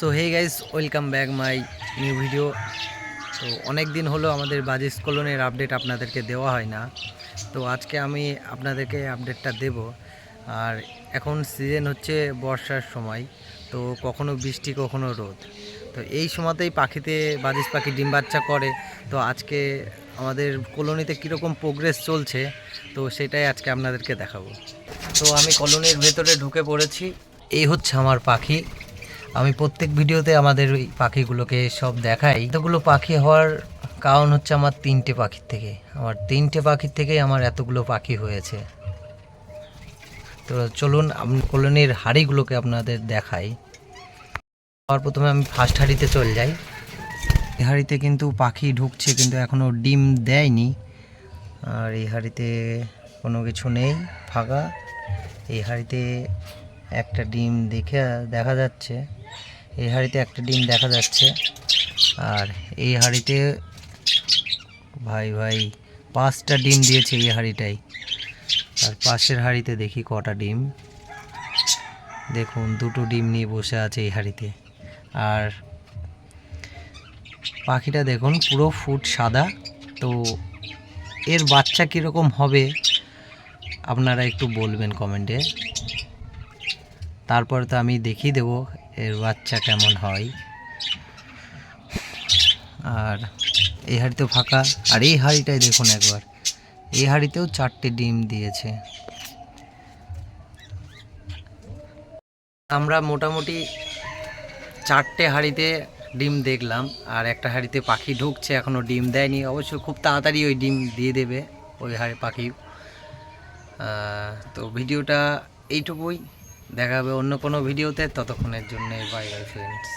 So hey guys, welcome back my new video. তো অনেক দিন হলো আমাদের বাজিস কলোনির আপডেট আপনাদেরকে দেওয়া হয় না। তো আজকে আমি আপনাদেরকে আপডেটটা দেব। আর এখন সিজন হচ্ছে বর্ষার সময়, তো কখনো বৃষ্টি কখনো রোদ। তো এই সময়তেই বাজিস পাখি ডিম বাচ্চা করে। তো আজকে আমাদের কলোনিতে কীরকম প্রোগ্রেস চলছে, তো সেটাই আজকে আপনাদেরকে দেখাবো। তো আমি কলোনির ভেতরে ঢুকে পড়েছি। এই হচ্ছে আমার পাখি। আমি প্রত্যেক ভিডিওতে আমাদের ওই পাখিগুলোকে সব দেখাই। এতগুলো পাখি হওয়ার কারণ হচ্ছে আমার তিনটে পাখির থেকেই আমার এতগুলো পাখি হয়েছে। তো চলুন কলোনির হাঁড়িগুলোকে আপনাদের দেখাই। আর প্রথমে আমি ফার্স্ট হাঁড়িতে চলে যাই। এই হাঁড়িতে কিন্তু পাখি ঢুকছে, কিন্তু এখনও ডিম দেয়নি। আর এই হাঁড়িতে কোনো কিছু নেই, ফাঁকা। এই হাঁড়িতে একটা ডিম দেখা যাচ্ছে। এই হাঁড়িতে একটা ডিম দেখা যাচ্ছে। আর এই হাঁড়িতে ভাই 5টা ডিম দিয়েছে এই হাঁড়িটাই। আর পাশের হাঁড়িতে দেখি কটা ডিম। দেখুন, 2টো ডিম নিয়ে বসে আছে এই হাঁড়িতে। আর পাখিটা দেখুন পুরো ফুট সাদা। তো এর বাচ্চা কীরকম হবে আপনারা একটু বলবেন কমেন্টে। তারপরে তো আমি দেখিয়ে দেবো এর বাচ্চা কেমন হয়। আর এই হাঁড়িতেও ফাঁকা। আর এই হাঁড়িটাই দেখুন একবার, এই হাঁড়িতেও 4টে ডিম দিয়েছে। আমরা মোটামুটি 4টে হাঁড়িতে ডিম দেখলাম। আর একটা হাঁড়িতে পাখি ঢুকছে, এখনও ডিম দেয়নি। অবশ্য খুব তাড়াতাড়ি ওই ডিম দিয়ে দেবে ওই হাঁড়ি পাখি। তো ভিডিওটা এইটুকুই, দেখা হবে অন্য কোনো ভিডিওতে। ততক্ষণের জন্য বাই বাই ফ্রেন্ডস।